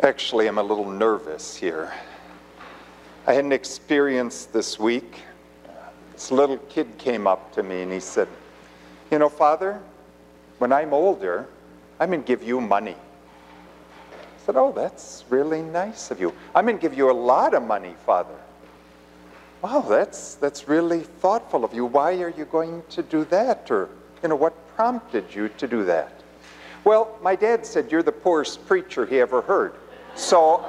Actually, I'm a little nervous here. I had an experience this week. This little kid came up to me and he said, "You know, Father, when I'm older, I'm going to give you money." I said, "Oh, that's really nice of you. I'm going to give you a lot of money, Father." "Wow, that's really thoughtful of you. Why are you going to do that?" Or, what prompted you to do that? "Well, my dad said you're the poorest preacher he ever heard. So,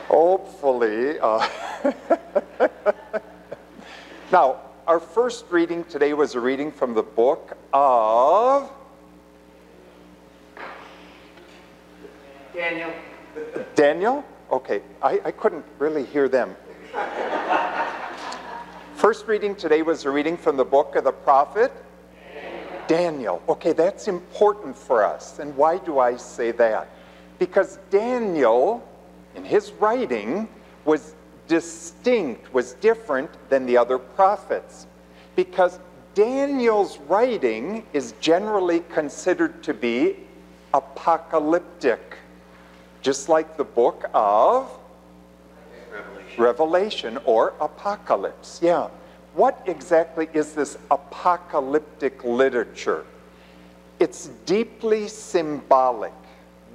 hopefully." Now, our first reading today was a reading from the book of Daniel. Daniel? Okay, I couldn't really hear them. First reading today was a reading from the book of the prophet Daniel. Okay, that's important for us. And why do I say that? Because Daniel, in his writing, was distinct, was different than the other prophets. Because Daniel's writing is generally considered to be apocalyptic, just like the book of Revelation or Apocalypse. Yeah. What exactly is this apocalyptic literature? It's deeply symbolic,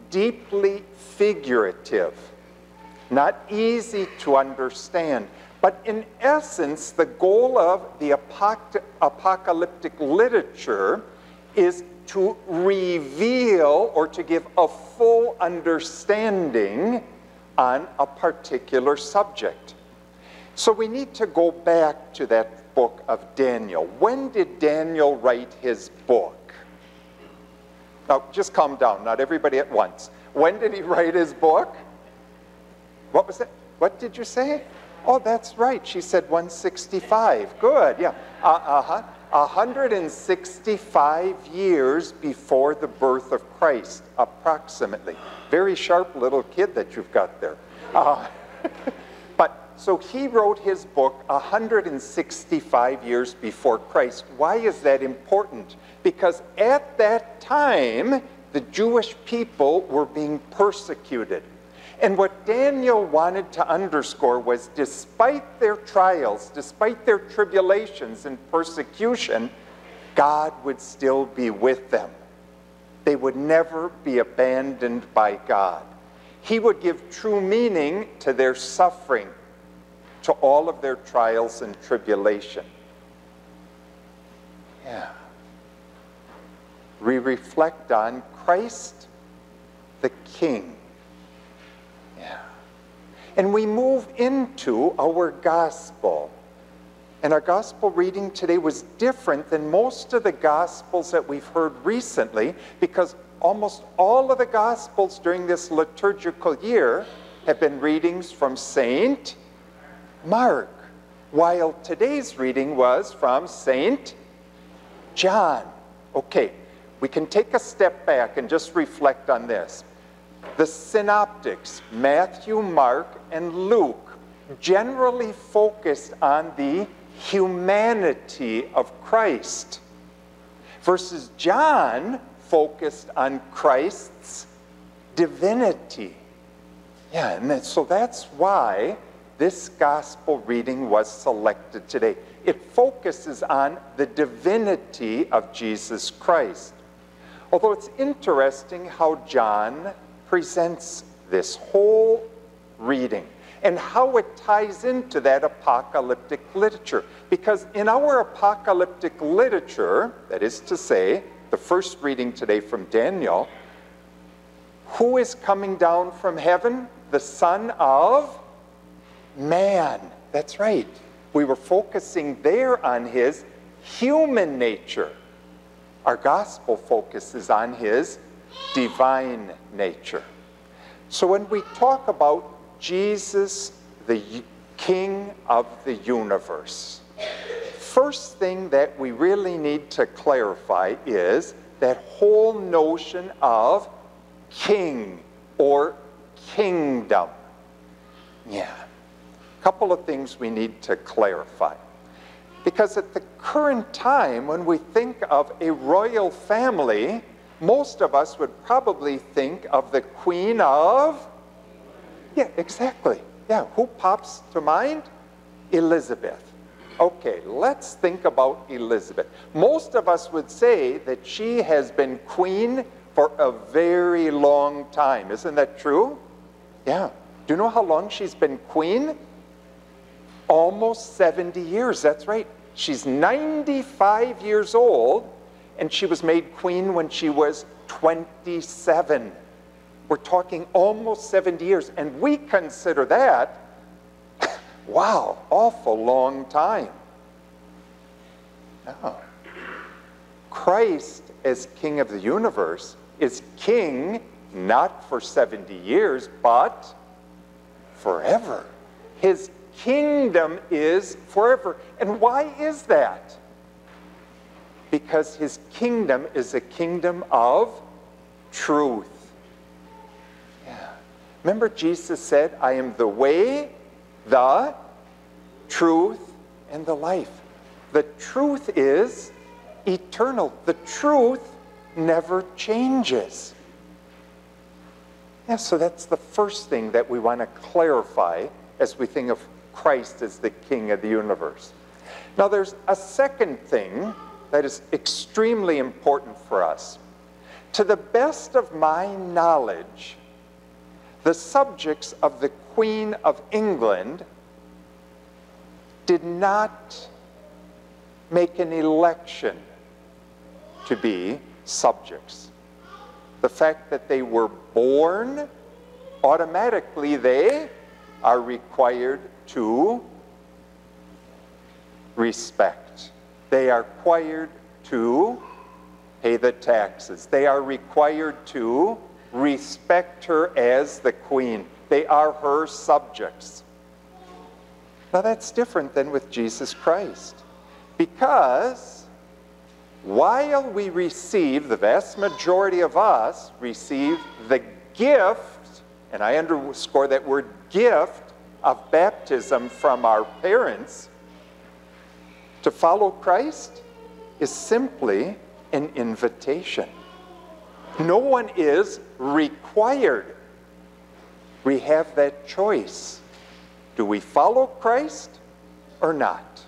deeply figurative, not easy to understand. But in essence, the goal of the apocalyptic literature is to reveal or to give a full understanding on a particular subject. So we need to go back to that book of Daniel. When did Daniel write his book? Now, just calm down, not everybody at once. When did he write his book? What was that? What did you say? Oh, that's right. She said 165. Good, yeah. 165 years before the birth of Christ, approximately. Very sharp little kid that you've got there. So he wrote his book 165 years before Christ. Why is that important? Because at that time, the Jewish people were being persecuted. And what Daniel wanted to underscore was, despite their trials, despite their tribulations and persecution, God would still be with them. They would never be abandoned by God. He would give true meaning to their suffering, to all of their trials and tribulation. Yeah. We reflect on Christ the King. Yeah. And we move into our gospel. And our gospel reading today was different than most of the gospels that we've heard recently, because almost all of the gospels during this liturgical year have been readings from Saint Mark, while today's reading was from Saint John. Okay, we can take a step back and just reflect on this. The synoptics, Matthew, Mark, and Luke, generally focused on the humanity of Christ, versus John focused on Christ's divinity. Yeah, and so that's why this gospel reading was selected today. It focuses on the divinity of Jesus Christ. Although it's interesting how John presents this whole reading and how it ties into that apocalyptic literature. Because in our apocalyptic literature, that is to say, the first reading today from Daniel, who is coming down from heaven? The Son of Man. That's right. We were focusing there on his human nature. Our gospel focuses on his divine nature. So when we talk about Jesus, the King of the universe, first thing that we really need to clarify is that whole notion of king or kingdom. Yeah. Couple of things we need to clarify. Because at the current time, when we think of a royal family, most of us would probably think of the Queen of, yeah, exactly. Yeah, who pops to mind? Elizabeth. Okay, let's think about Elizabeth. Most of us would say that she has been queen for a very long time. Isn't that true? Yeah. Do you know how long she's been queen? Almost 70 years, that's right. She's 95 years old, and she was made queen when she was 27. We're talking almost 70 years, and we consider that, wow, awful long time. No. Christ, as King of the universe, is king not for 70 years, but forever. His kingdom is forever. And why is that? Because his kingdom is a kingdom of truth. Yeah. Remember Jesus said, I am the way, the truth, and the life. The truth is eternal. The truth never changes. Yeah, so that's the first thing that we want to clarify as we think of Christ as the King of the universe. Now there's a second thing that is extremely important for us. To the best of my knowledge, the subjects of the Queen of England did not make an election to be subjects. The fact that they were born, automatically they are required to respect. They are required to pay the taxes. They are required to respect her as the queen. They are her subjects. Now that's different than with Jesus Christ, because while we receive, the vast majority of us receive the gift, and I underscore that word gift, of baptism from our parents, to follow Christ is simply an invitation. No one is required. We have that choice. Do we follow Christ or not?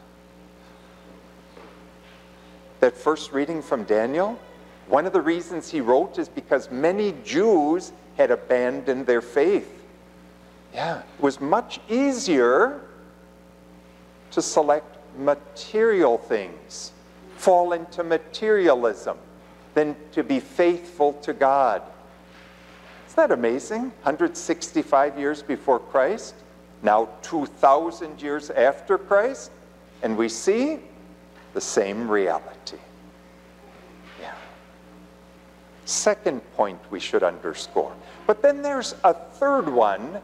That first reading from Daniel, one of the reasons he wrote is because many Jews had abandoned their faith. Yeah, it was much easier to select material things, fall into materialism, than to be faithful to God. Isn't that amazing? 165 years before Christ, now 2,000 years after Christ, and we see the same reality. Yeah. Second point we should underscore. But then there's a third one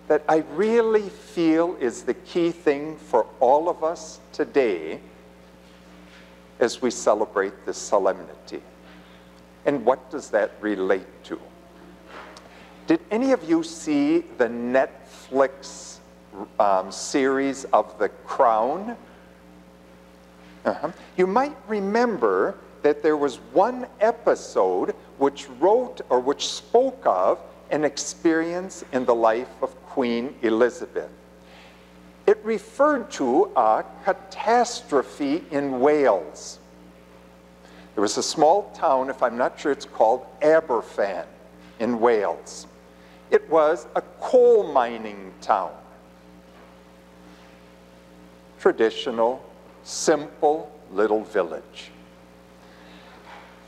that I really feel is the key thing for all of us today as we celebrate this solemnity. And what does that relate to? Did any of you see the Netflix series of The Crown? You might remember that there was one episode which spoke of an experience in the life of Queen Elizabeth. It referred to a catastrophe in Wales. There was a small town, if I'm not sure it's called Aberfan, in Wales. It was a coal mining town. Traditional, simple little village.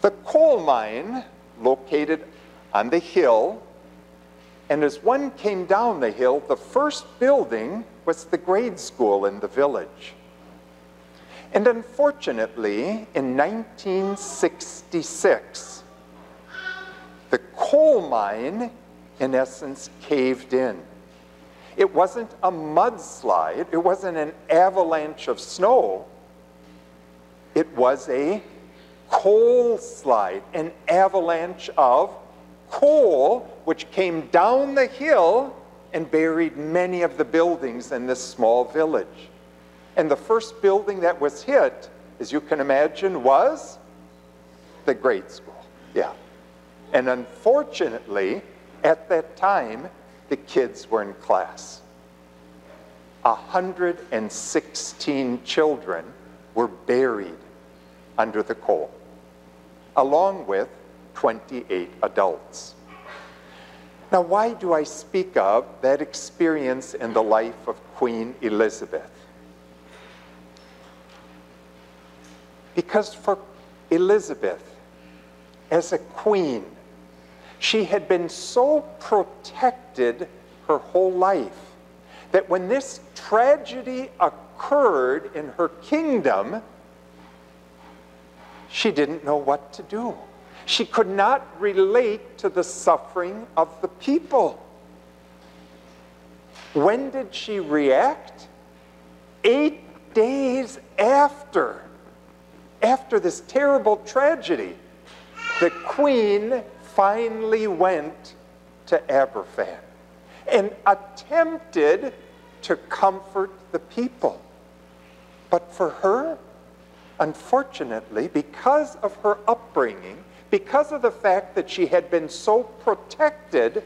The coal mine, located on the hill, and as one came down the hill, the first building was the grade school in the village. And unfortunately, in 1966, the coal mine, in essence, caved in. It wasn't a mudslide, it wasn't an avalanche of snow, it was a coal slide, an avalanche of coal which came down the hill and buried many of the buildings in this small village. And the first building that was hit, as you can imagine, was the grade school. Yeah. And unfortunately, at that time, the kids were in class. 116 children were buried under the coal, along with 28 adults. Now, why do I speak of that experience in the life of Queen Elizabeth? Because for Elizabeth, as a queen, she had been so protected her whole life that when this tragedy occurred in her kingdom, she didn't know what to do. She could not relate to the suffering of the people. When did she react? 8 days after this terrible tragedy, the queen finally went to Aberfan and attempted to comfort the people. But for her, unfortunately, because of her upbringing, because of the fact that she had been so protected,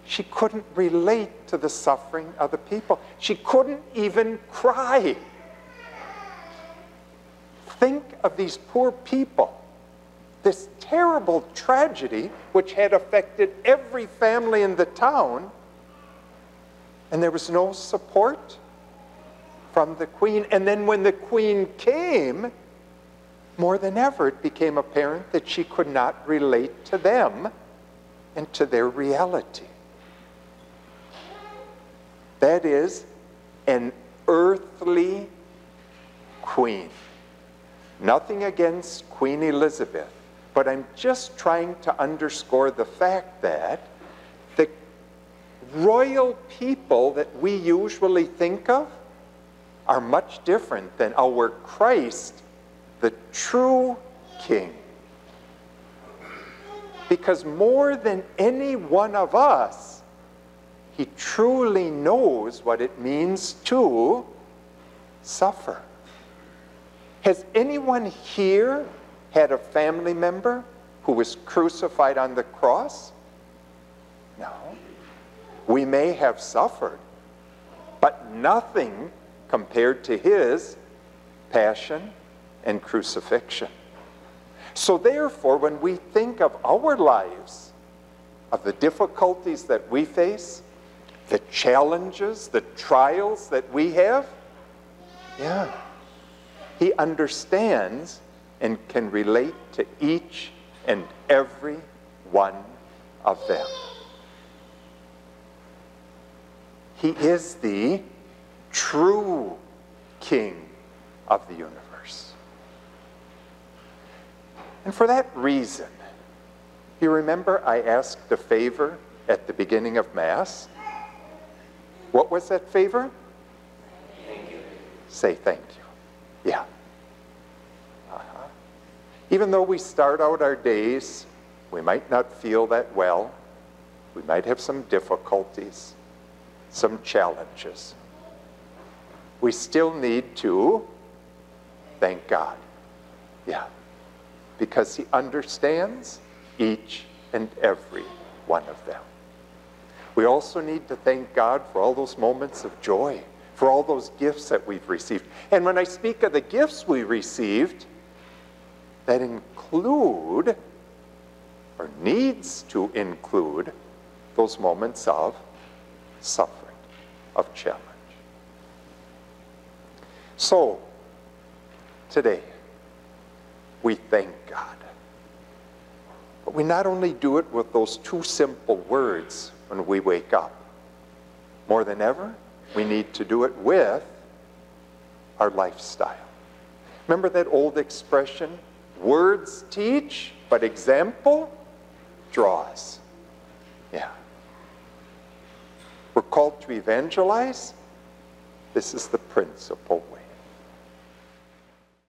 she couldn't relate to the suffering of the people. She couldn't even cry. Think of these poor people. This terrible tragedy which had affected every family in the town, and there was no support from the queen. And then when the queen came, more than ever it became apparent that she could not relate to them and to their reality. That is an earthly queen. Nothing against Queen Elizabeth, but I'm just trying to underscore the fact that the royal people that we usually think of are much different than our Christ, the true King. Because more than any one of us, he truly knows what it means to suffer. Has anyone here had a family member who was crucified on the cross? No. We may have suffered, but nothing compared to his passion and crucifixion. So therefore, when we think of our lives, of the difficulties that we face, the challenges, the trials that we have, he understands and can relate to each and every one of them. He is the true King of the universe. And for that reason, you remember I asked a favor at the beginning of Mass? What was that favor? Thank you. Say thank you. Yeah. Even though we start out our days, we might not feel that well. We might have some difficulties, some challenges. We still need to thank God. Yeah. Because he understands each and every one of them. We also need to thank God for all those moments of joy, for all those gifts that we've received. And when I speak of the gifts we received, that include, or needs to include, those moments of suffering, of challenge. So, today, we thank God. But we not only do it with those two simple words when we wake up. More than ever, we need to do it with our lifestyle. Remember that old expression, words teach, but example draws. Yeah. We're called to evangelize. This is the principal way.